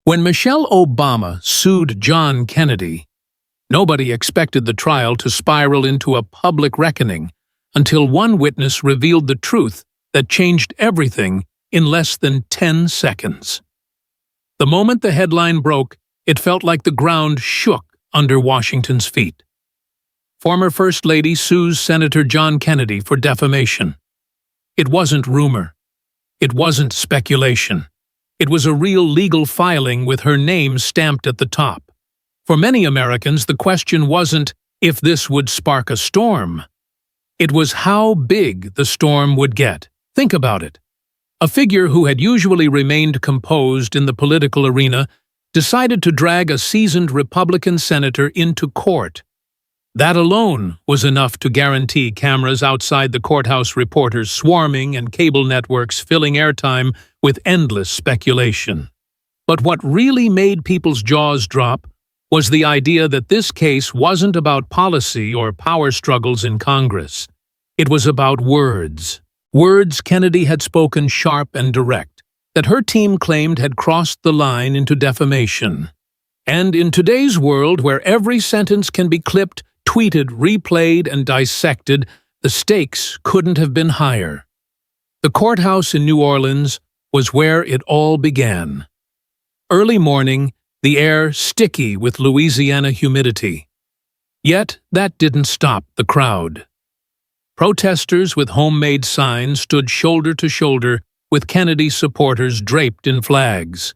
When Michelle Obama sued John Kennedy, nobody expected the trial to spiral into a public reckoning until one witness revealed the truth that changed everything in less than 10 seconds. The moment the headline broke, it felt like the ground shook under Washington's feet. Former First Lady sues Senator John Kennedy for defamation. It wasn't rumor. It wasn't speculation. It was a real legal filing with her name stamped at the top. For many Americans, the question wasn't if this would spark a storm. It was how big the storm would get. Think about it. A figure who had usually remained composed in the political arena decided to drag a seasoned Republican senator into court. That alone was enough to guarantee cameras outside the courthouse, reporters swarming, and cable networks filling airtime with endless speculation. But what really made people's jaws drop was the idea that this case wasn't about policy or power struggles in Congress. It was about words. Words Kennedy had spoken sharp and direct, that her team claimed had crossed the line into defamation. And in today's world, where every sentence can be clipped, tweeted, replayed, and dissected, the stakes couldn't have been higher. The courthouse in New Orleans was where it all began. Early morning, the air sticky with Louisiana humidity. Yet that didn't stop the crowd. Protesters with homemade signs stood shoulder to shoulder with Kennedy supporters draped in flags.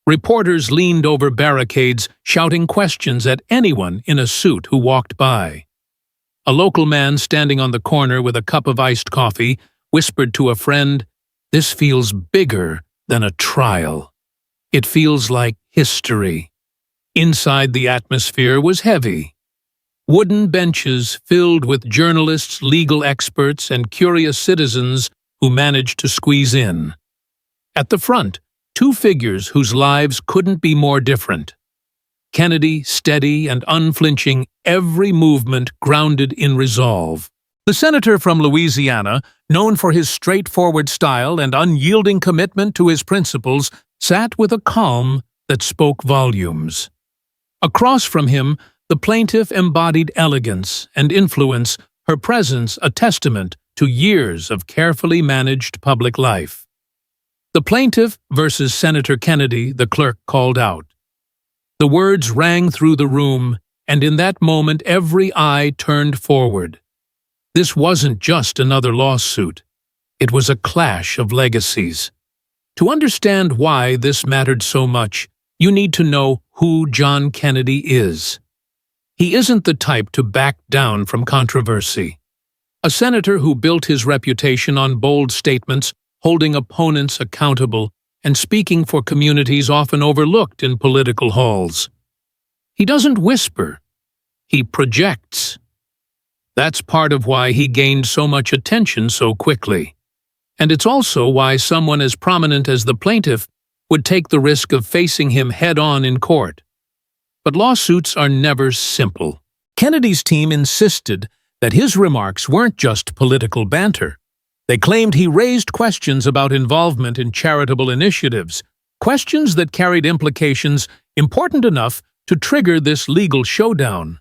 Reporters leaned over barricades, shouting questions at anyone in a suit who walked by. A local man standing on the corner with a cup of iced coffee whispered to a friend, "This feels bigger than a trial. It feels like history." Inside, the atmosphere was heavy. Wooden benches filled with journalists, legal experts, and curious citizens who managed to squeeze in. At the front, two figures whose lives couldn't be more different. Kennedy, steady and unflinching, every movement grounded in resolve. The senator from Louisiana, known for his straightforward style and unyielding commitment to his principles, sat with a calm that spoke volumes. Across from him, the plaintiff embodied elegance and influence, her presence a testament to years of carefully managed public life. "The plaintiff versus Senator Kennedy," the clerk called out. The words rang through the room, and in that moment every eye turned forward. This wasn't just another lawsuit. It was a clash of legacies. To understand why this mattered so much, you need to know who John Kennedy is. He isn't the type to back down from controversy. A senator who built his reputation on bold statements, holding opponents accountable, and speaking for communities often overlooked in political halls. He doesn't whisper. He projects. That's part of why he gained so much attention so quickly. And it's also why someone as prominent as the plaintiff would take the risk of facing him head-on in court. But lawsuits are never simple. Kennedy's team insisted that his remarks weren't just political banter. They claimed he raised questions about involvement in charitable initiatives, questions that carried implications important enough to trigger this legal showdown.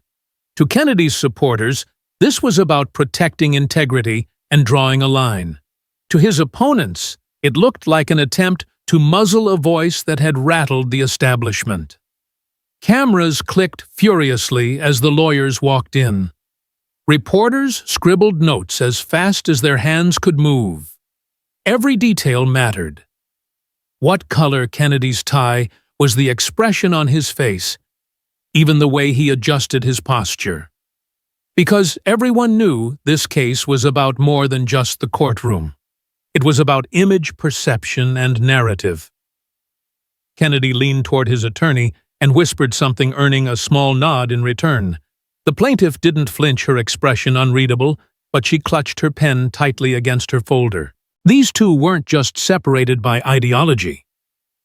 To Kennedy's supporters, this was about protecting integrity and drawing a line. To his opponents, it looked like an attempt to muzzle a voice that had rattled the establishment. Cameras clicked furiously as the lawyers walked in. Reporters scribbled notes as fast as their hands could move. Every detail mattered. What color Kennedy's tie was the expression on his face, even the way he adjusted his posture. Because everyone knew this case was about more than just the courtroom. It was about image perception and narrative. Kennedy leaned toward his attorney and whispered something, earning a small nod in return. The plaintiff didn't flinch, her expression unreadable, but she clutched her pen tightly against her folder. These two weren't just separated by ideology.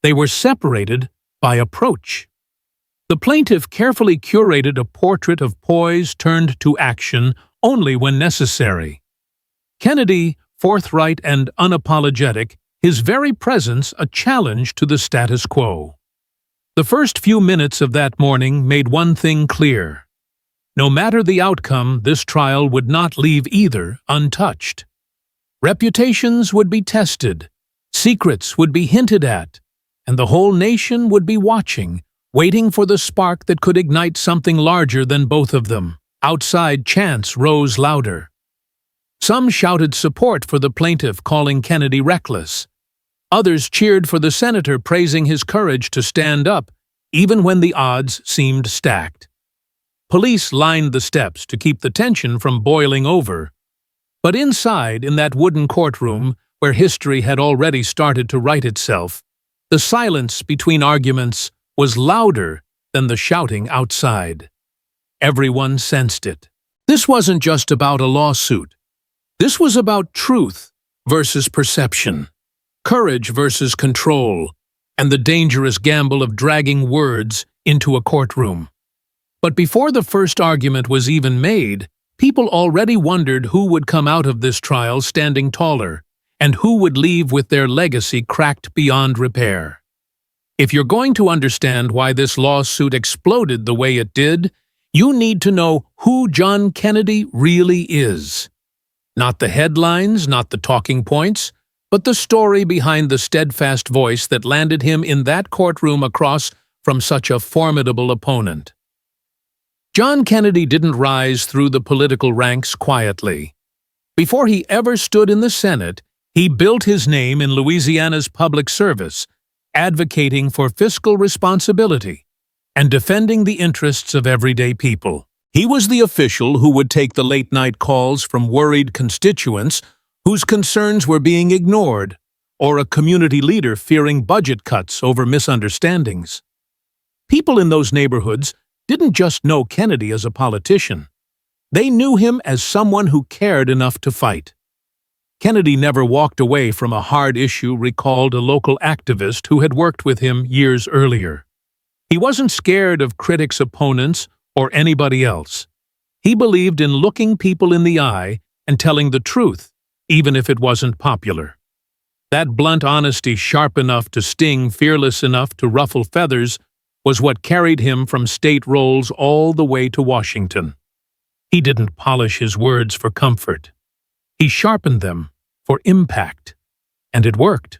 They were separated by approach. The plaintiff carefully curated a portrait of poise turned to action only when necessary. Kennedy, forthright and unapologetic, his very presence a challenge to the status quo. The first few minutes of that morning made one thing clear. No matter the outcome, this trial would not leave either untouched. Reputations would be tested, secrets would be hinted at, and the whole nation would be watching, waiting for the spark that could ignite something larger than both of them. Outside, chants rose louder. Some shouted support for the plaintiff, calling Kennedy reckless. Others cheered for the senator, praising his courage to stand up, even when the odds seemed stacked. Police lined the steps to keep the tension from boiling over. But inside, in that wooden courtroom, where history had already started to write itself, the silence between arguments was louder than the shouting outside. Everyone sensed it. This wasn't just about a lawsuit. This was about truth versus perception, courage versus control, and the dangerous gamble of dragging words into a courtroom. But before the first argument was even made, people already wondered who would come out of this trial standing taller, and who would leave with their legacy cracked beyond repair. If you're going to understand why this lawsuit exploded the way it did, you need to know who John Kennedy really is. Not the headlines, not the talking points, but the story behind the steadfast voice that landed him in that courtroom across from such a formidable opponent. John Kennedy didn't rise through the political ranks quietly. Before he ever stood in the Senate, he built his name in Louisiana's public service, advocating for fiscal responsibility and defending the interests of everyday people. He was the official who would take the late-night calls from worried constituents whose concerns were being ignored, or a community leader fearing budget cuts over misunderstandings. People in those neighborhoods didn't just know Kennedy as a politician. They knew him as someone who cared enough to fight. Kennedy never walked away from a hard issue, recalled a local activist who had worked with him years earlier. He wasn't scared of critics, opponents, or anybody else. He believed in looking people in the eye and telling the truth, even if it wasn't popular. That blunt honesty, sharp enough to sting, fearless enough to ruffle feathers, was what carried him from state roles all the way to Washington. He didn't polish his words for comfort. He sharpened them for impact, and it worked.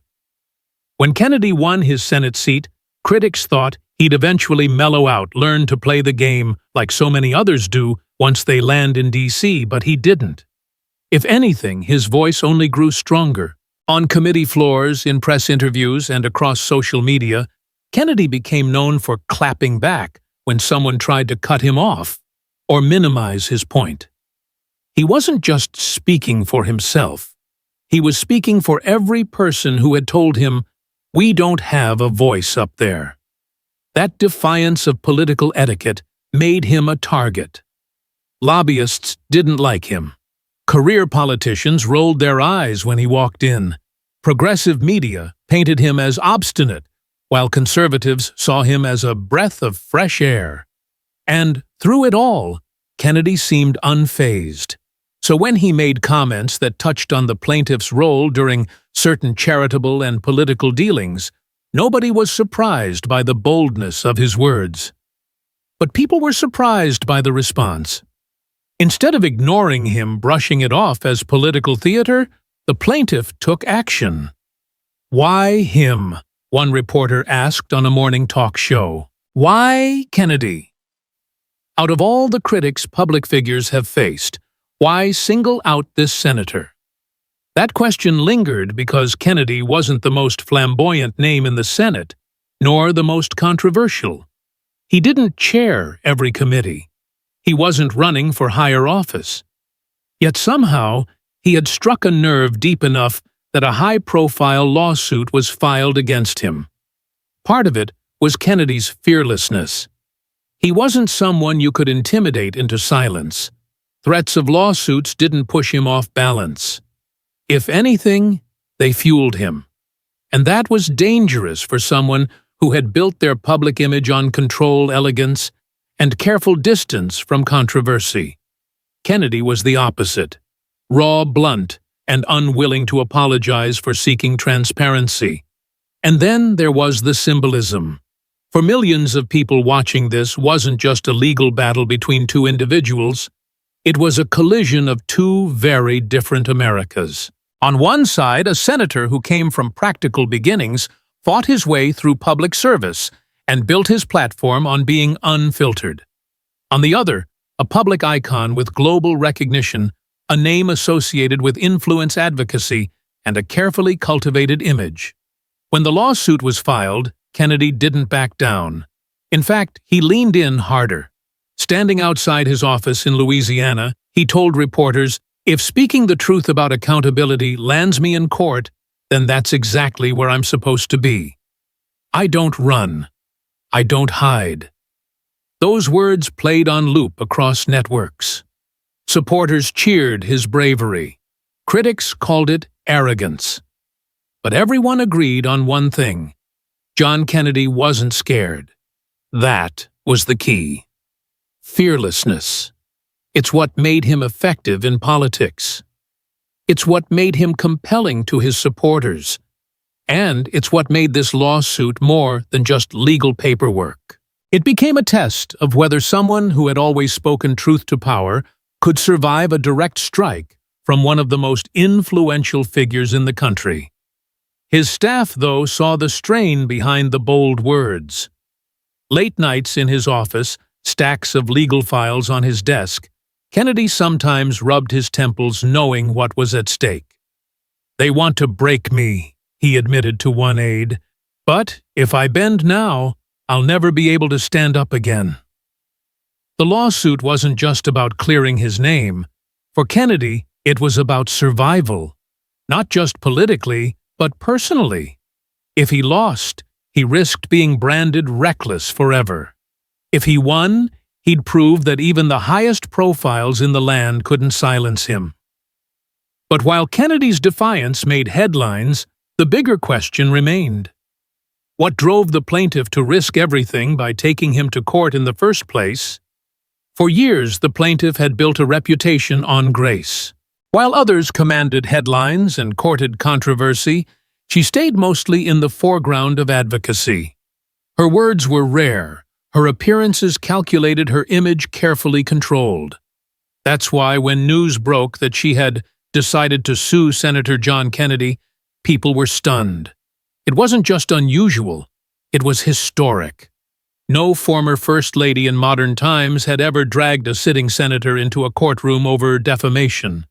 When Kennedy won his Senate seat, critics thought he'd eventually mellow out, learn to play the game like so many others do once they land in D.C., but he didn't. If anything, his voice only grew stronger. On committee floors, in press interviews, and across social media, Kennedy became known for clapping back when someone tried to cut him off or minimize his point. He wasn't just speaking for himself. He was speaking for every person who had told him, "We don't have a voice up there." That defiance of political etiquette made him a target. Lobbyists didn't like him. Career politicians rolled their eyes when he walked in. Progressive media painted him as obstinate, while conservatives saw him as a breath of fresh air. And through it all, Kennedy seemed unfazed. So when he made comments that touched on the plaintiff's role during certain charitable and political dealings, nobody was surprised by the boldness of his words. But people were surprised by the response. Instead of ignoring him, brushing it off as political theater, the plaintiff took action. "Why him?" one reporter asked on a morning talk show. "Why Kennedy?" Out of all the critics public figures have faced, why single out this senator? That question lingered because Kennedy wasn't the most flamboyant name in the Senate, nor the most controversial. He didn't chair every committee. He wasn't running for higher office. Yet somehow, he had struck a nerve deep enough that a high-profile lawsuit was filed against him. Part of it was Kennedy's fearlessness. He wasn't someone you could intimidate into silence. Threats of lawsuits didn't push him off balance. If anything, they fueled him. And that was dangerous for someone who had built their public image on control, elegance, and careful distance from controversy. Kennedy was the opposite. Raw, blunt, and unwilling to apologize for seeking transparency. And then there was the symbolism. For millions of people watching, this wasn't just a legal battle between two individuals. It was a collision of two very different Americas. On one side, a senator who came from practical beginnings fought his way through public service and built his platform on being unfiltered. On the other, a public icon with global recognition, a name associated with influence advocacy, and a carefully cultivated image. When the lawsuit was filed, Kennedy didn't back down. In fact, he leaned in harder. Standing outside his office in Louisiana, he told reporters, "If speaking the truth about accountability lands me in court, then that's exactly where I'm supposed to be. I don't run. I don't hide." Those words played on loop across networks. Supporters cheered his bravery. Critics called it arrogance. But everyone agreed on one thing: John Kennedy wasn't scared. That was the key. Fearlessness. It's what made him effective in politics. It's what made him compelling to his supporters. And it's what made this lawsuit more than just legal paperwork. It became a test of whether someone who had always spoken truth to power could survive a direct strike from one of the most influential figures in the country. His staff, though, saw the strain behind the bold words. Late nights in his office, stacks of legal files on his desk, Kennedy sometimes rubbed his temples knowing what was at stake. "They want to break me," he admitted to one aide. "But if I bend now, I'll never be able to stand up again." The lawsuit wasn't just about clearing his name. For Kennedy, it was about survival, not just politically, but personally. If he lost, he risked being branded reckless forever. If he won, he'd prove that even the highest profiles in the land couldn't silence him. But while Kennedy's defiance made headlines, the bigger question remained. What drove the plaintiff to risk everything by taking him to court in the first place? For years, the plaintiff had built a reputation on grace. While others commanded headlines and courted controversy, she stayed mostly in the foreground of advocacy. Her words were rare, her appearances calculated, her image carefully controlled. That's why when news broke that she had decided to sue Senator John Kennedy, people were stunned. It wasn't just unusual, it was historic. No former First Lady in modern times had ever dragged a sitting senator into a courtroom over defamation.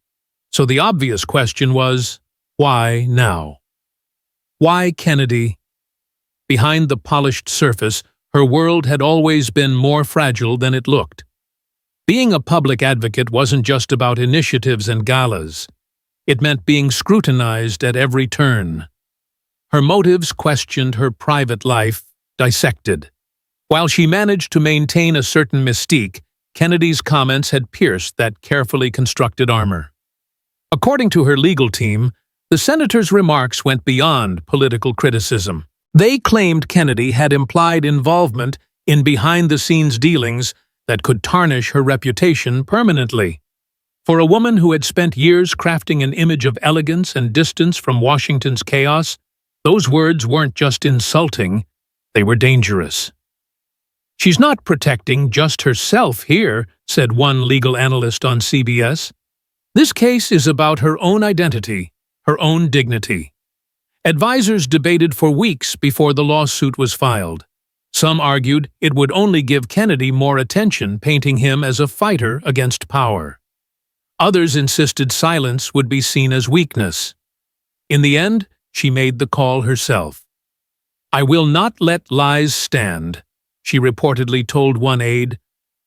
So the obvious question was, why now? Why Kennedy? Behind the polished surface, her world had always been more fragile than it looked. Being a public advocate wasn't just about initiatives and galas. It meant being scrutinized at every turn. Her motives questioned, her private life dissected. While she managed to maintain a certain mystique, Kennedy's comments had pierced that carefully constructed armor. According to her legal team, the senator's remarks went beyond political criticism. They claimed Kennedy had implied involvement in behind-the-scenes dealings that could tarnish her reputation permanently. For a woman who had spent years crafting an image of elegance and distance from Washington's chaos, those words weren't just insulting, they were dangerous. "She's not protecting just herself here," said one legal analyst on CBS. "This case is about her own identity, her own dignity." Advisors debated for weeks before the lawsuit was filed. Some argued it would only give Kennedy more attention, painting him as a fighter against power. Others insisted silence would be seen as weakness. In the end, she made the call herself. "I will not let lies stand," she reportedly told one aide,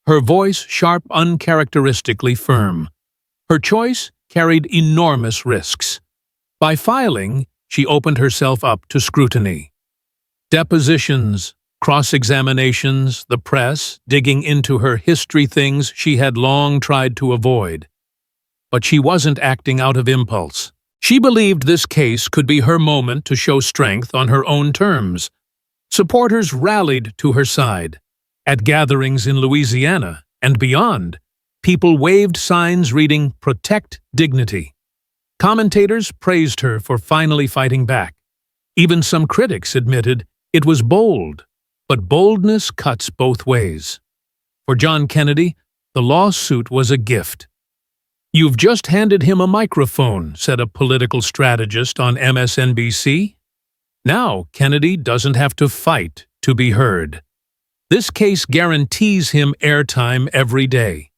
her voice sharp, uncharacteristically firm. Her choice carried enormous risks. By filing, she opened herself up to scrutiny. Depositions, cross-examinations, the press, digging into her history, things she had long tried to avoid. But she wasn't acting out of impulse. She believed this case could be her moment to show strength on her own terms. Supporters rallied to her side. At gatherings in Louisiana and beyond, people waved signs reading "Protect Dignity." Commentators praised her for finally fighting back. Even some critics admitted it was bold, But boldness cuts both ways. For John Kennedy, the lawsuit was a gift. "You've just handed him a microphone," said a political strategist on MSNBC. "Now Kennedy doesn't have to fight to be heard. This case guarantees him airtime every day."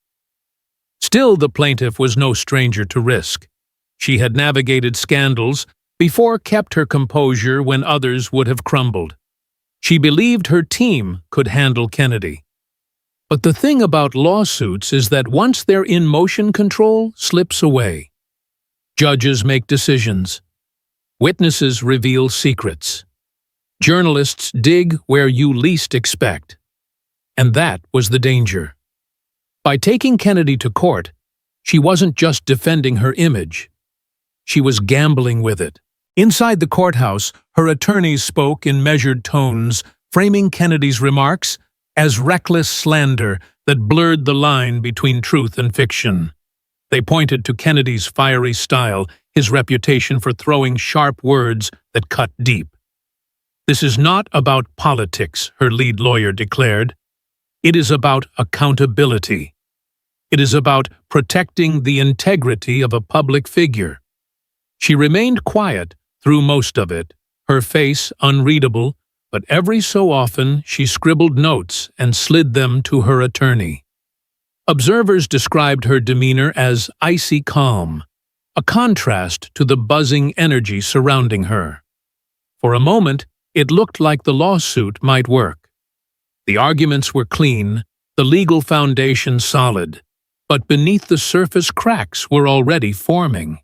Still, the plaintiff was no stranger to risk. She had navigated scandals before, kept her composure when others would have crumbled. She believed her team could handle Kennedy. But the thing about lawsuits is that once they're in motion, control slips away. Judges make decisions. Witnesses reveal secrets. Journalists dig where you least expect. And that was the danger. By taking Kennedy to court, she wasn't just defending her image. She was gambling with it. Inside the courthouse, her attorneys spoke in measured tones, framing Kennedy's remarks as reckless slander that blurred the line between truth and fiction. They pointed to Kennedy's fiery style, his reputation for throwing sharp words that cut deep. "This is not about politics," her lead lawyer declared. "It is about accountability. It is about protecting the integrity of a public figure." She remained quiet through most of it, her face unreadable, but every so often she scribbled notes and slid them to her attorney. Observers described her demeanor as icy calm, a contrast to the buzzing energy surrounding her. For a moment, it looked like the lawsuit might work. The arguments were clean, the legal foundation solid, but beneath the surface cracks were already forming.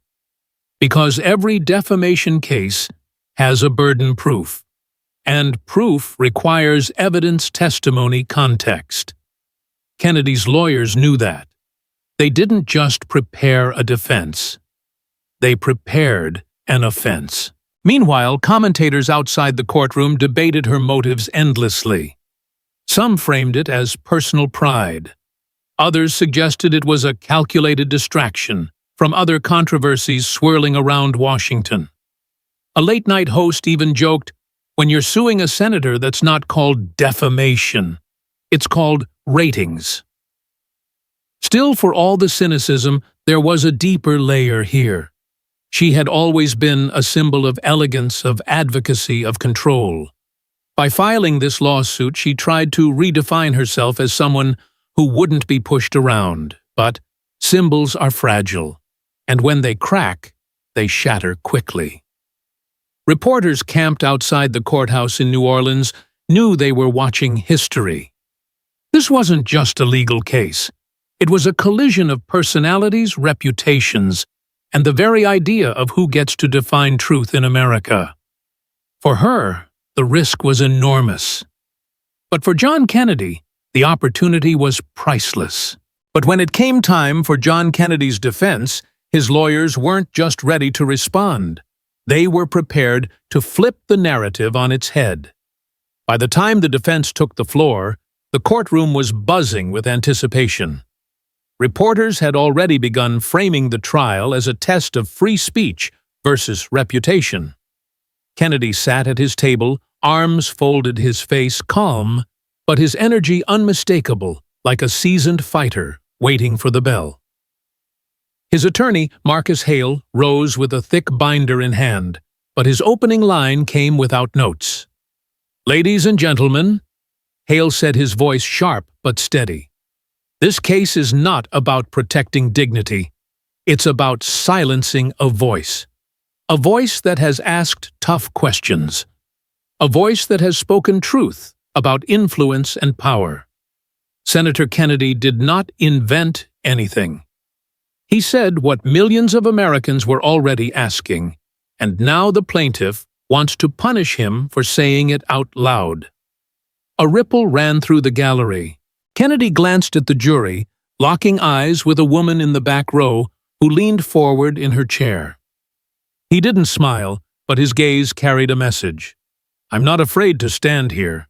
Because every defamation case has a burden proof, and proof requires evidence, testimony, context. Kennedy's lawyers knew that. They didn't just prepare a defense. They prepared an offense. Meanwhile, commentators outside the courtroom debated her motives endlessly. Some framed it as personal pride. Others suggested it was a calculated distraction from other controversies swirling around Washington. A late-night host even joked, "When you're suing a senator, that's not called defamation. It's called ratings." Still, for all the cynicism, there was a deeper layer here. She had always been a symbol of elegance, of advocacy, of control. By filing this lawsuit, she tried to redefine herself as someone who wouldn't be pushed around. But symbols are fragile, and when they crack, they shatter quickly. Reporters camped outside the courthouse in New Orleans knew they were watching history. This wasn't just a legal case. It was a collision of personalities, reputations, and the very idea of who gets to define truth in America. For her, the risk was enormous. But for John Kennedy, the opportunity was priceless. But when it came time for John Kennedy's defense, his lawyers weren't just ready to respond. They were prepared to flip the narrative on its head. By the time the defense took the floor, the courtroom was buzzing with anticipation. Reporters had already begun framing the trial as a test of free speech versus reputation. Kennedy sat at his table, arms folded, his face calm, but his energy unmistakable, like a seasoned fighter waiting for the bell. His attorney, Marcus Hale, rose with a thick binder in hand, but his opening line came without notes. "Ladies and gentlemen," Hale said, his voice sharp but steady, "this case is not about protecting dignity. It's about silencing a voice that has asked tough questions, a voice that has spoken truth about influence and power. Senator Kennedy did not invent anything. He said what millions of Americans were already asking, and now the plaintiff wants to punish him for saying it out loud." A ripple ran through the gallery. Kennedy glanced at the jury, locking eyes with a woman in the back row who leaned forward in her chair. He didn't smile, but his gaze carried a message. "I'm not afraid to stand here."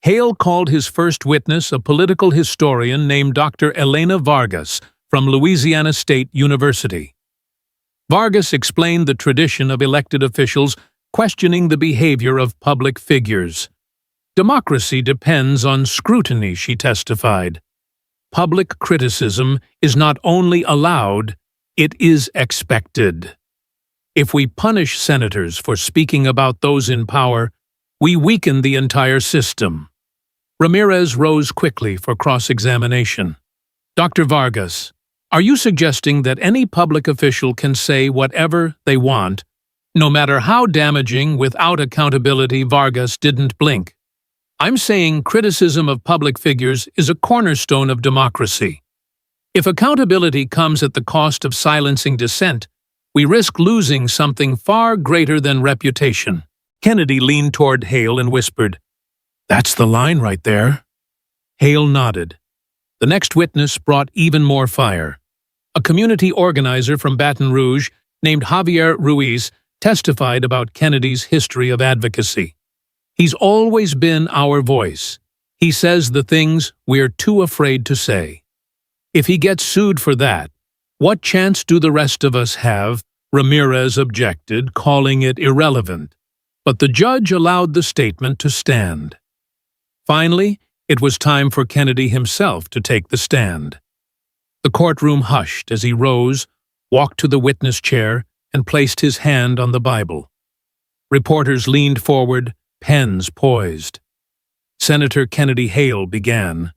Hale called his first witness a political historian named Dr. Elena Vargas from Louisiana State University. Vargas explained the tradition of elected officials questioning the behavior of public figures. Democracy depends on scrutiny, she testified. Public criticism is not only allowed, it is expected. If we punish senators for speaking about those in power, we weaken the entire system. Ramirez rose quickly for cross-examination. Dr. Vargas, are you suggesting that any public official can say whatever they want, no matter how damaging, without accountability? Vargas didn't blink. I'm saying criticism of public figures is a cornerstone of democracy. If accountability comes at the cost of silencing dissent, we risk losing something far greater than reputation. Kennedy leaned toward Hale and whispered, "That's the line right there." Hale nodded. The next witness brought even more fire. A community organizer from Baton Rouge named Javier Ruiz testified about Kennedy's history of advocacy. "He's always been our voice. He says the things we're too afraid to say. If he gets sued for that, what chance do the rest of us have?" Ramirez objected, calling it irrelevant. But the judge allowed the statement to stand. Finally, it was time for Kennedy himself to take the stand. The courtroom hushed as he rose, walked to the witness chair, and placed his hand on the Bible. Reporters leaned forward, pens poised. Senator Kennedy Hale began.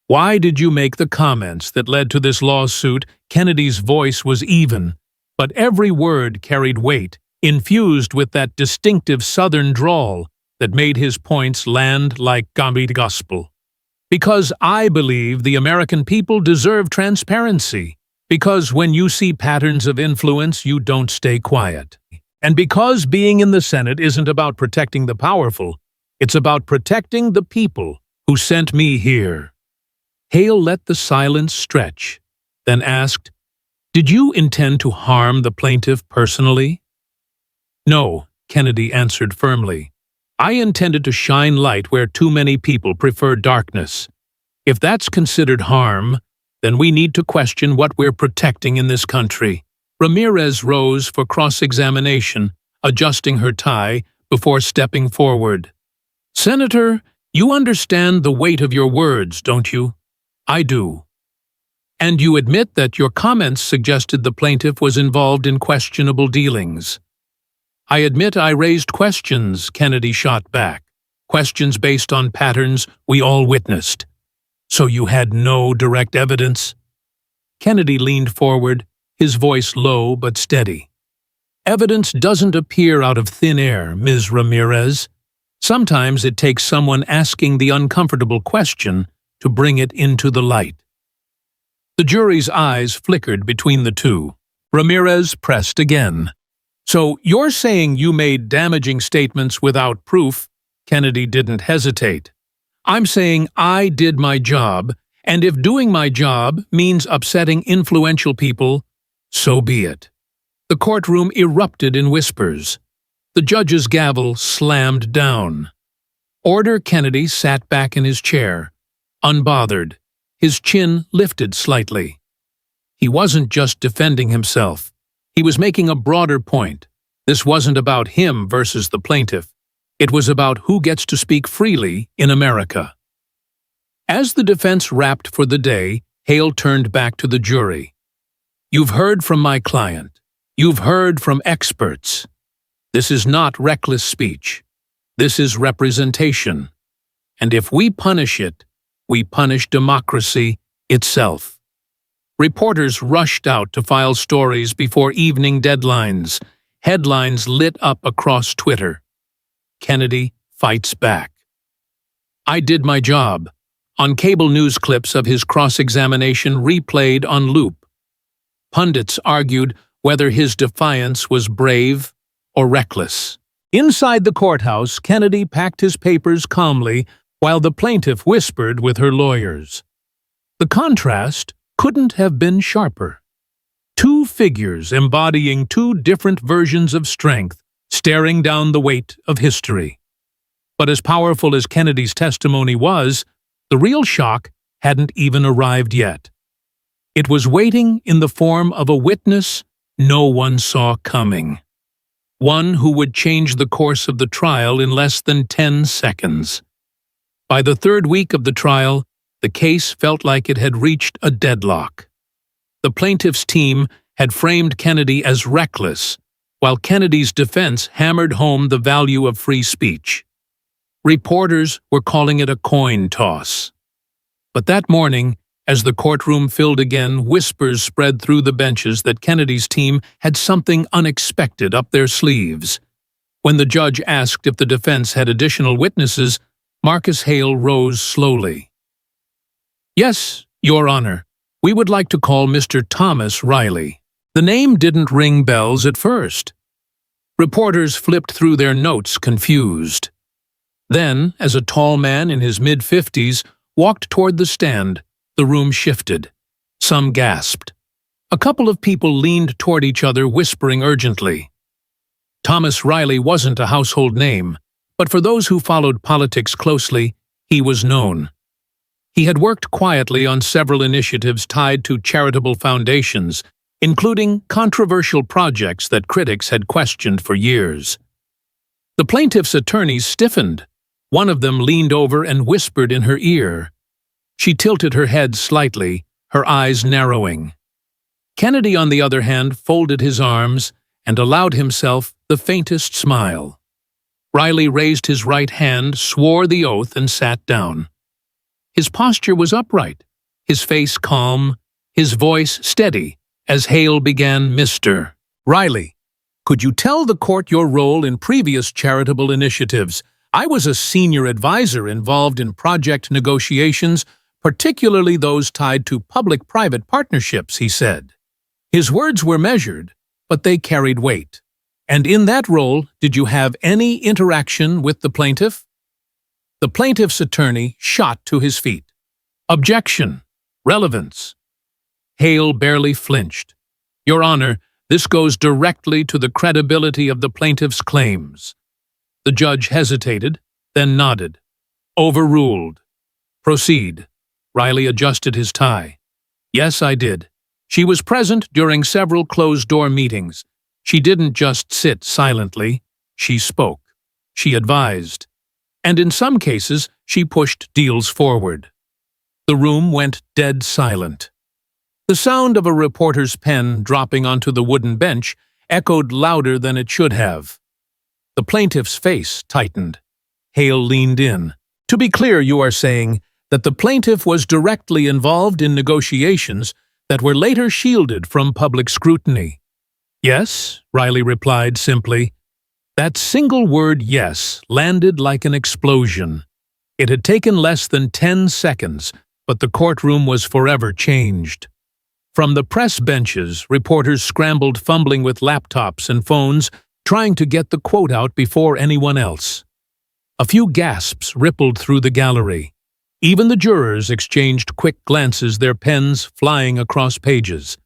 "Why did you make the comments that led to this lawsuit?" Kennedy's voice was even, but every word carried weight, infused with that distinctive Southern drawl that made his points land like Gandhi gospel. "Because I believe the American people deserve transparency. Because when you see patterns of influence, you don't stay quiet. And because being in the Senate isn't about protecting the powerful, it's about protecting the people who sent me here." Hale let the silence stretch, then asked, "Did you intend to harm the plaintiff personally?" "No," Kennedy answered firmly. "I intended to shine light where too many people prefer darkness. If that's considered harm, then we need to question what we're protecting in this country." Ramirez rose for cross-examination, adjusting her tie before stepping forward. "Senator, you understand the weight of your words, don't you?" "I do." "And you admit that your comments suggested the plaintiff was involved in questionable dealings." "I admit I raised questions," Kennedy shot back. "Questions based on patterns we all witnessed." "So you had no direct evidence?" Kennedy leaned forward, his voice low but steady. "Evidence doesn't appear out of thin air, Ms. Ramirez. Sometimes it takes someone asking the uncomfortable question to bring it into the light." The jury's eyes flickered between the two. Ramirez pressed again. "So you're saying you made damaging statements without proof?" Kennedy didn't hesitate. "I'm saying I did my job, and if doing my job means upsetting influential people, so be it." The courtroom erupted in whispers. The judge's gavel slammed down. Order. Kennedy sat back in his chair, unbothered, his chin lifted slightly. He wasn't just defending himself. He was making a broader point. This wasn't about him versus the plaintiff. It was about who gets to speak freely in America. As the defense wrapped for the day, Hale turned back to the jury. "You've heard from my client. You've heard from experts. This is not reckless speech. This is representation. And if we punish it, we punish democracy itself." Reporters rushed out to file stories before evening deadlines. Headlines lit up across Twitter. Kennedy fights back. "I did my job." On cable news clips of his cross-examination replayed on loop, pundits argued whether his defiance was brave or reckless. Inside the courthouse, Kennedy packed his papers calmly while the plaintiff whispered with her lawyers. The contrast couldn't have been sharper. Two figures embodying two different versions of strength, staring down the weight of history. But as powerful as Kennedy's testimony was, the real shock hadn't even arrived yet. It was waiting in the form of a witness no one saw coming. One who would change the course of the trial in less than 10 seconds. By the third week of the trial, the case felt like it had reached a deadlock. The plaintiff's team had framed Kennedy as reckless, while Kennedy's defense hammered home the value of free speech. Reporters were calling it a coin toss. But that morning, as the courtroom filled again, whispers spread through the benches that Kennedy's team had something unexpected up their sleeves. When the judge asked if the defense had additional witnesses, Marcus Hale rose slowly. "Yes, Your Honor, we would like to call Mr. Thomas Riley." The name didn't ring bells at first. Reporters flipped through their notes confused. Then, as a tall man in his mid-50s walked toward the stand, the room shifted. Some gasped. A couple of people leaned toward each other, whispering urgently. Thomas Riley wasn't a household name, but for those who followed politics closely, he was known. He had worked quietly on several initiatives tied to charitable foundations, including controversial projects that critics had questioned for years. The plaintiff's attorneys stiffened. One of them leaned over and whispered in her ear. She tilted her head slightly, her eyes narrowing. Kennedy, on the other hand, folded his arms and allowed himself the faintest smile. Riley raised his right hand, swore the oath, and sat down. His posture was upright, his face calm, his voice steady, as Hale began, "Mr. Riley, could you tell the court your role in previous charitable initiatives? I was a senior advisor involved in project negotiations, particularly those tied to public-private partnerships," he said. His words were measured, but they carried weight. "And in that role, did you have any interaction with the plaintiff?" The plaintiff's attorney shot to his feet. "Objection. Relevance." Hale barely flinched. "Your Honor, this goes directly to the credibility of the plaintiff's claims." The judge hesitated, then nodded. "Overruled. Proceed." Riley adjusted his tie. "Yes, I did. She was present during several closed-door meetings. She didn't just sit silently. She spoke. She advised. And in some cases, she pushed deals forward." The room went dead silent. The sound of a reporter's pen dropping onto the wooden bench echoed louder than it should have. The plaintiff's face tightened. Hale leaned in. "To be clear, you are saying that the plaintiff was directly involved in negotiations that were later shielded from public scrutiny." "Yes," Riley replied simply. That single word "yes" landed like an explosion. It had taken less than 10 seconds, but the courtroom was forever changed. From the press benches, reporters scrambled, fumbling with laptops and phones, trying to get the quote out before anyone else. A few gasps rippled through the gallery. Even the jurors exchanged quick glances, their pens flying across pages.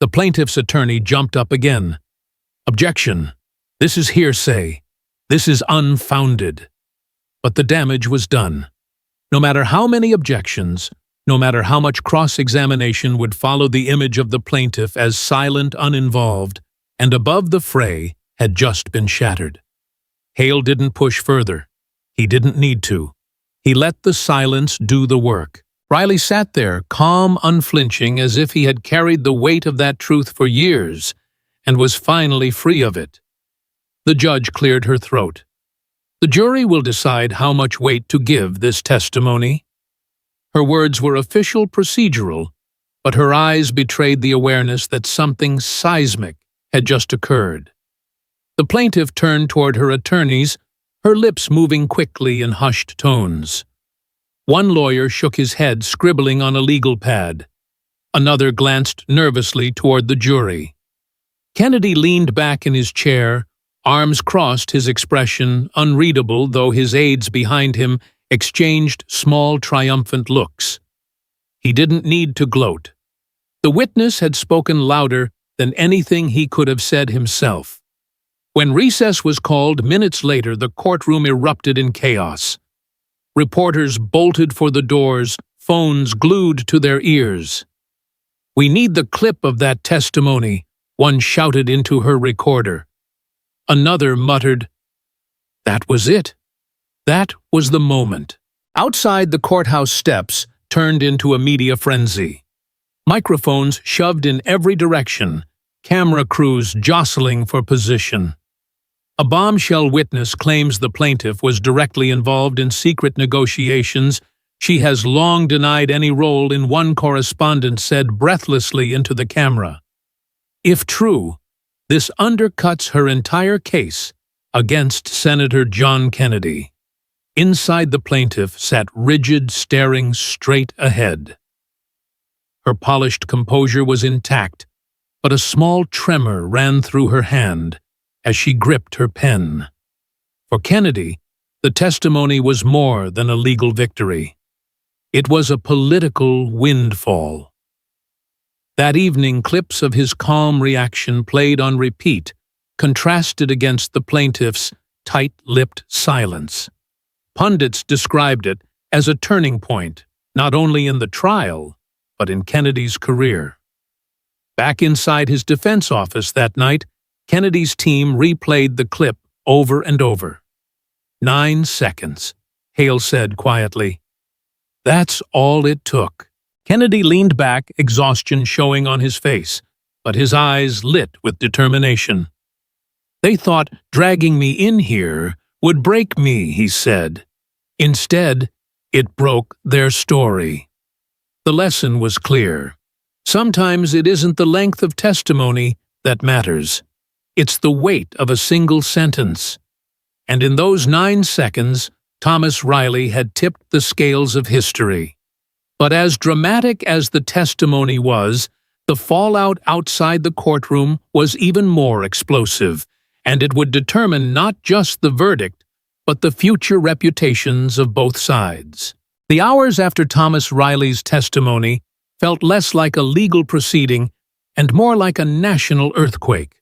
The plaintiff's attorney jumped up again. "Objection. This is hearsay. This is unfounded." But the damage was done. No matter how many objections, no matter how much cross-examination would follow, the image of the plaintiff as silent, uninvolved, and above the fray had just been shattered. Hale didn't push further. He didn't need to. He let the silence do the work. Riley sat there, calm, unflinching, as if he had carried the weight of that truth for years and was finally free of it. The judge cleared her throat. "The jury will decide how much weight to give this testimony." Her words were official, procedural, but her eyes betrayed the awareness that something seismic had just occurred. The plaintiff turned toward her attorneys, her lips moving quickly in hushed tones. One lawyer shook his head, scribbling on a legal pad. Another glanced nervously toward the jury. Kennedy leaned back in his chair, arms crossed, his expression unreadable, though his aides behind him exchanged small, triumphant looks. He didn't need to gloat. The witness had spoken louder than anything he could have said himself. When recess was called minutes later, the courtroom erupted in chaos. Reporters bolted for the doors, phones glued to their ears. "We need the clip of that testimony," one shouted into her recorder. Another muttered, "That was it. That was the moment." Outside, the courthouse steps turned into a media frenzy. Microphones shoved in every direction, camera crews jostling for position. A bombshell witness claims the plaintiff was directly involved in secret negotiations. She has long denied any role in, one correspondent said breathlessly into the camera. If true, this undercuts her entire case against Senator John Kennedy. Inside, the plaintiff sat rigid, staring straight ahead. Her polished composure was intact, but a small tremor ran through her hand as she gripped her pen. For Kennedy, the testimony was more than a legal victory. It was a political windfall. That evening, clips of his calm reaction played on repeat, contrasted against the plaintiff's tight-lipped silence. Pundits described it as a turning point, not only in the trial, but in Kennedy's career. Back inside his defense office that night, Kennedy's team replayed the clip over and over. 9 seconds, Hale said quietly. That's all it took. Kennedy leaned back, exhaustion showing on his face, but his eyes lit with determination. They thought dragging me in here would break me, he said. Instead, it broke their story. The lesson was clear. Sometimes it isn't the length of testimony that matters. It's the weight of a single sentence. And in those 9 seconds, Thomas Riley had tipped the scales of history. But as dramatic as the testimony was, the fallout outside the courtroom was even more explosive, and it would determine not just the verdict, but the future reputations of both sides. The hours after Thomas Riley's testimony felt less like a legal proceeding and more like a national earthquake.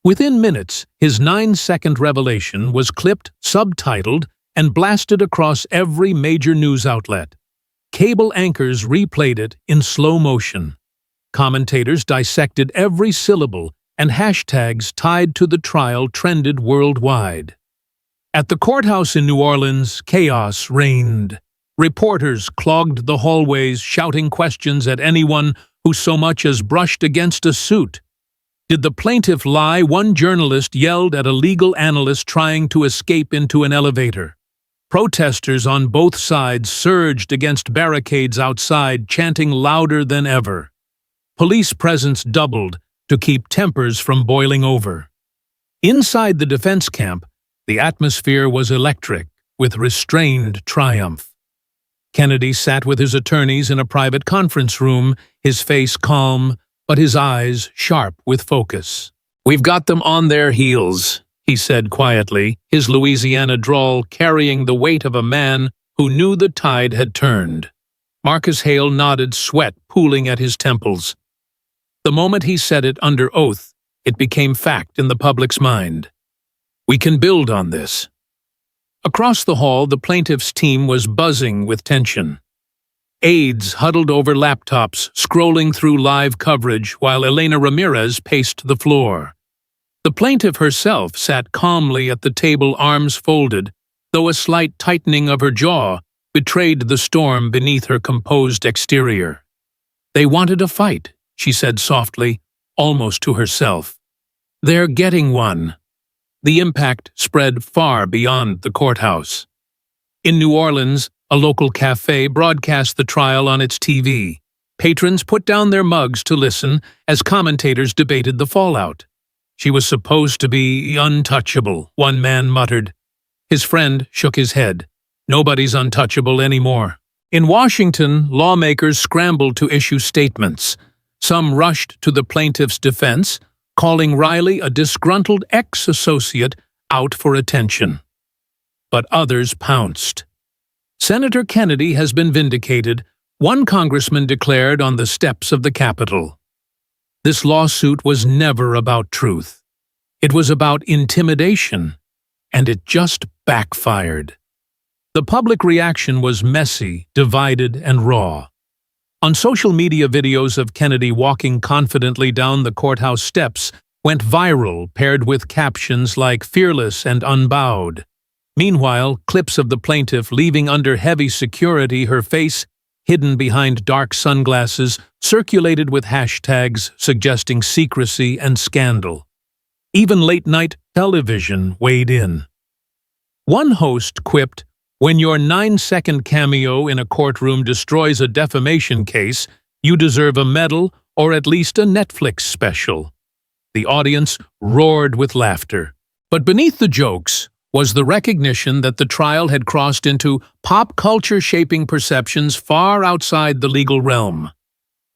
Within minutes, his 9-second revelation was clipped, subtitled, and blasted across every major news outlet. Cable anchors replayed it in slow motion. Commentators dissected every syllable, and hashtags tied to the trial trended worldwide. At the courthouse in New Orleans, chaos reigned. Reporters clogged the hallways, shouting questions at anyone who so much as brushed against a suit. Did the plaintiff lie? One journalist yelled at a legal analyst trying to escape into an elevator. Protesters on both sides surged against barricades outside, chanting louder than ever. Police presence doubled to keep tempers from boiling over. Inside the defense camp, the atmosphere was electric, with restrained triumph. Kennedy sat with his attorneys in a private conference room, his face calm, but his eyes sharp with focus. "We've got them on their heels," he said quietly, his Louisiana drawl carrying the weight of a man who knew the tide had turned. Marcus Hale nodded, sweat pooling at his temples. The moment he said it under oath, it became fact in the public's mind. "We can build on this." Across the hall, the plaintiff's team was buzzing with tension. Aides huddled over laptops, scrolling through live coverage while Elena Ramirez paced the floor. The plaintiff herself sat calmly at the table, arms folded, though a slight tightening of her jaw betrayed the storm beneath her composed exterior. "They wanted a fight," she said softly, almost to herself. "They're getting one." The impact spread far beyond the courthouse. In New Orleans, a local cafe broadcast the trial on its TV. Patrons put down their mugs to listen as commentators debated the fallout. "She was supposed to be untouchable," one man muttered. His friend shook his head. "Nobody's untouchable anymore." In Washington, lawmakers scrambled to issue statements. Some rushed to the plaintiff's defense, calling Riley a disgruntled ex-associate out for attention. But others pounced. "Senator Kennedy has been vindicated," one congressman declared on the steps of the Capitol. This lawsuit was never about truth. It was about intimidation, and it just backfired. The public reaction was messy, divided, and raw. On social media, videos of Kennedy walking confidently down the courthouse steps went viral, paired with captions like "fearless" and "unbowed." Meanwhile, clips of the plaintiff leaving under heavy security, her face hidden behind dark sunglasses, circulated with hashtags suggesting secrecy and scandal. Even late-night television weighed in. One host quipped, "When your 9-second cameo in a courtroom destroys a defamation case, you deserve a medal or at least a Netflix special." The audience roared with laughter. But beneath the jokes was the recognition that the trial had crossed into pop culture, shaping perceptions far outside the legal realm.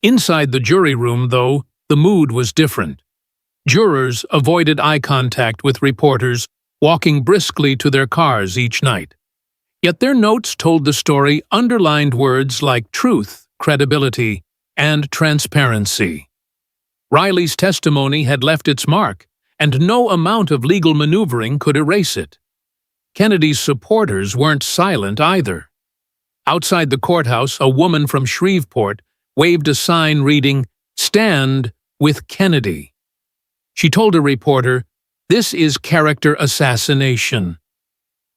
Inside the jury room, though, the mood was different. Jurors avoided eye contact with reporters, walking briskly to their cars each night. Yet their notes told the story, underlined words like truth, credibility, and transparency. Riley's testimony had left its mark, and no amount of legal maneuvering could erase it. Kennedy's supporters weren't silent either. Outside the courthouse, a woman from Shreveport waved a sign reading, "Stand with Kennedy." She told a reporter, "This is character assassination.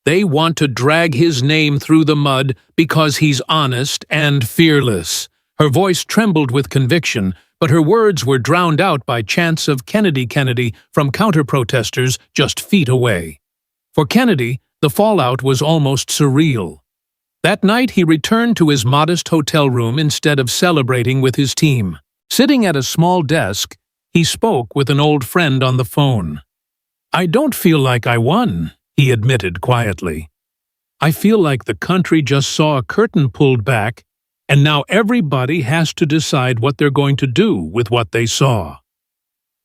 They want to drag his name through the mud because he's honest and fearless." Her voice trembled with conviction, but her words were drowned out by chants of "Kennedy, Kennedy" from counter-protesters just feet away. For Kennedy, the fallout was almost surreal. That night, he returned to his modest hotel room instead of celebrating with his team. Sitting at a small desk, he spoke with an old friend on the phone. "I don't feel like I won," he admitted quietly. "I feel like the country just saw a curtain pulled back, and now everybody has to decide what they're going to do with what they saw."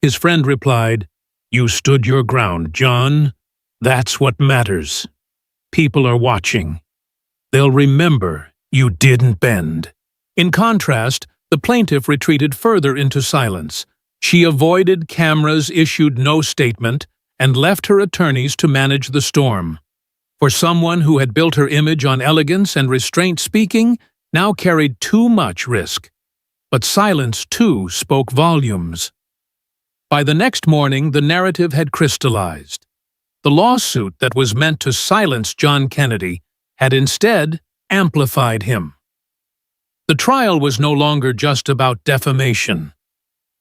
His friend replied, "You stood your ground, John. That's what matters. People are watching. They'll remember you didn't bend." In contrast, the plaintiff retreated further into silence. She avoided cameras, issued no statement, and left her attorneys to manage the storm. For someone who had built her image on elegance and restraint, speaking now carried too much risk. But silence, too, spoke volumes. By the next morning, the narrative had crystallized. The lawsuit that was meant to silence John Kennedy had instead amplified him. The trial was no longer just about defamation.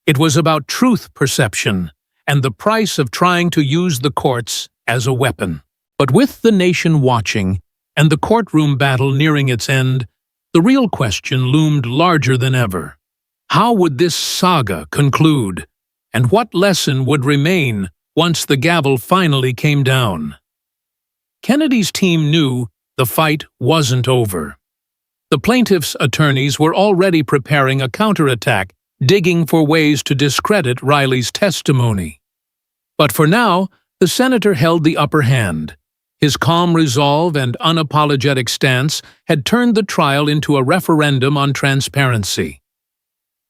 It was about truth perception and the price of trying to use the courts as a weapon. But with the nation watching and the courtroom battle nearing its end, the real question loomed larger than ever. How would this saga conclude? And what lesson would remain once the gavel finally came down? Kennedy's team knew the fight wasn't over. The plaintiff's attorneys were already preparing a counterattack, digging for ways to discredit Riley's testimony. But for now, the senator held the upper hand. His calm resolve and unapologetic stance had turned the trial into a referendum on transparency.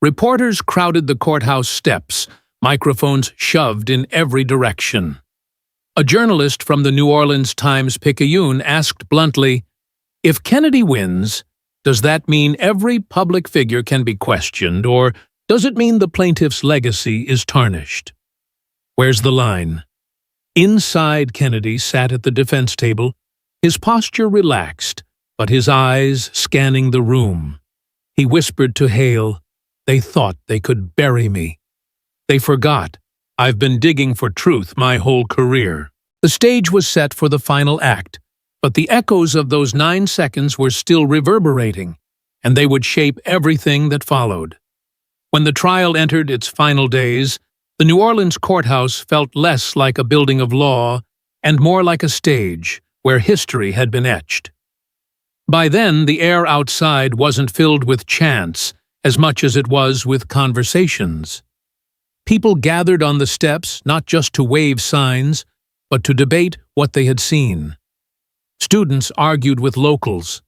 Reporters crowded the courthouse steps, microphones shoved in every direction. A journalist from the New Orleans Times-Picayune asked bluntly, "If Kennedy wins, does that mean every public figure can be questioned, or does it mean the plaintiff's legacy is tarnished?" Where's the line? Inside, Kennedy sat at the defense table, his posture relaxed, but his eyes scanning the room. He whispered to Hale, "They thought they could bury me. They forgot. I've been digging for truth my whole career." The stage was set for the final act, but the echoes of those 9 seconds were still reverberating, and they would shape everything that followed. When the trial entered its final days, the New Orleans courthouse felt less like a building of law and more like a stage where history had been etched. By then, the air outside wasn't filled with chants as much as it was with conversations. People gathered on the steps not just to wave signs, but to debate what they had seen. Students argued with locals.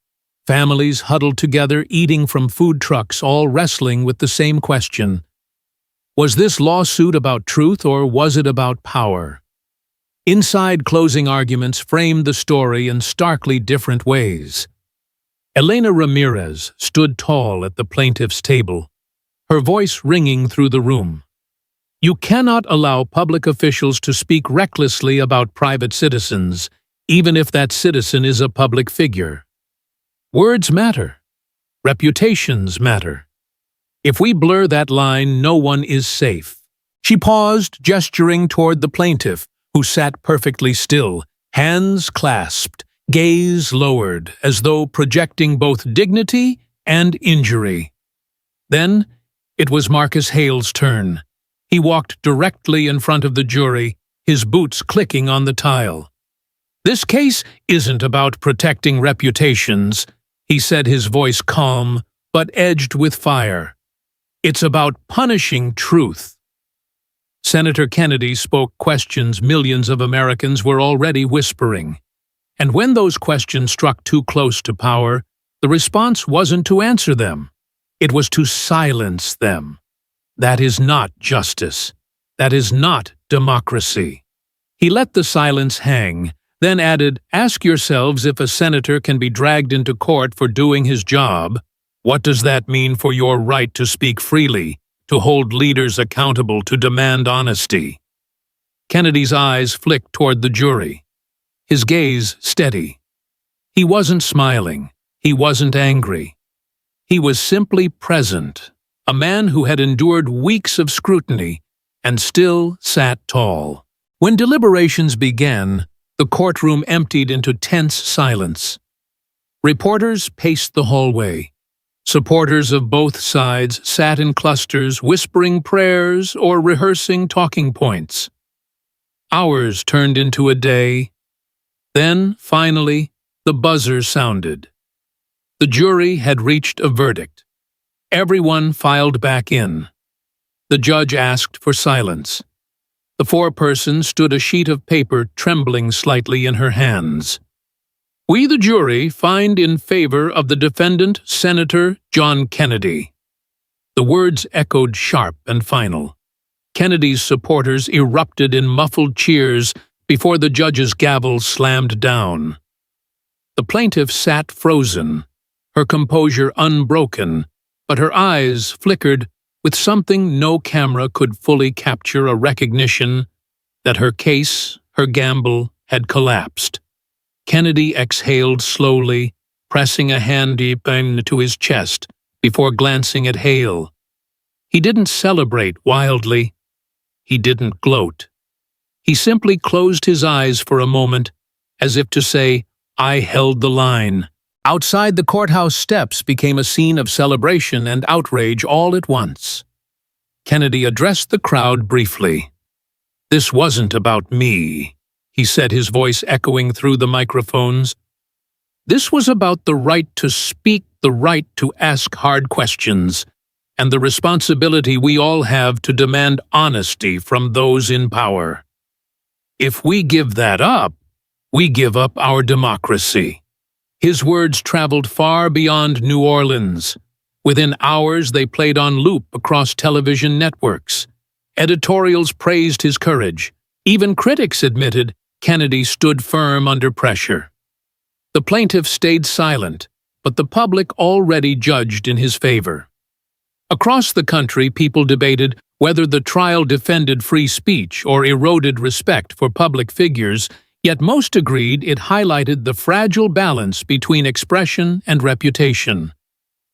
Families huddled together, eating from food trucks, all wrestling with the same question. Was this lawsuit about truth, or was it about power? Inside, closing arguments framed the story in starkly different ways. Elena Ramirez stood tall at the plaintiff's table, her voice ringing through the room. "You cannot allow public officials to speak recklessly about private citizens, even if that citizen is a public figure. Words matter. Reputations matter. If we blur that line, no one is safe. She paused, gesturing toward the plaintiff, who sat perfectly still, hands clasped, gaze lowered, as though projecting both dignity and injury. Then, it was Marcus Hale's turn. He walked directly in front of the jury, his boots clicking on the tile. "This case isn't about protecting reputations," he said, his voice calm, but edged with fire. "It's about punishing truth." Senator Kennedy spoke questions millions of Americans were already whispering. And when those questions struck too close to power, the response wasn't to answer them. It was to silence them. That is not justice. That is not democracy. He let the silence hang, then added, "Ask yourselves if a senator can be dragged into court for doing his job. What does that mean for your right to speak freely, to hold leaders accountable, to demand honesty?" Kennedy's eyes flicked toward the jury, his gaze steady. He wasn't smiling. He wasn't angry. He was simply present, a man who had endured weeks of scrutiny and still sat tall. When deliberations began, the courtroom emptied into tense silence. Reporters paced the hallway. Supporters of both sides sat in clusters, whispering prayers or rehearsing talking points. Hours turned into a day. Then, finally, the buzzer sounded. The jury had reached a verdict. Everyone filed back in. The judge asked for silence. The foreperson stood a sheet of paper trembling slightly in her hands. "We, the jury, find in favor of the defendant, Senator John Kennedy." The words echoed sharp and final. Kennedy's supporters erupted in muffled cheers before the judge's gavel slammed down. The plaintiff sat frozen, her composure unbroken, but her eyes flickered with something no camera could fully capture, a recognition that her case, her gamble, had collapsed. Kennedy exhaled slowly, pressing a hand deep into his chest before glancing at Hale. He didn't celebrate wildly. He didn't gloat. He simply closed his eyes for a moment, as if to say, "I held the line." Outside, the courthouse steps became a scene of celebration and outrage all at once. Kennedy addressed the crowd briefly. "This wasn't about me," he said, his voice echoing through the microphones. "This was about the right to speak, the right to ask hard questions, and the responsibility we all have to demand honesty from those in power. If we give that up, we give up our democracy." His words traveled far beyond New Orleans. Within hours, they played on loop across television networks. Editorials praised his courage. Even critics admitted Kennedy stood firm under pressure. The plaintiff stayed silent, but the public already judged in his favor. Across the country, people debated whether the trial defended free speech or eroded respect for public figures, yet most agreed it highlighted the fragile balance between expression and reputation.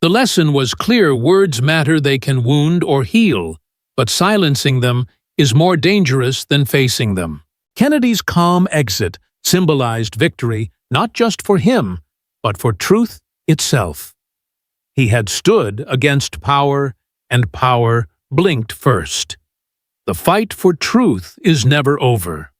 The lesson was clear: words matter, they can wound or heal, but silencing them is more dangerous than facing them. Kennedy's calm exit symbolized victory not just for him, but for truth itself. He had stood against power, and power blinked first. The fight for truth is never over.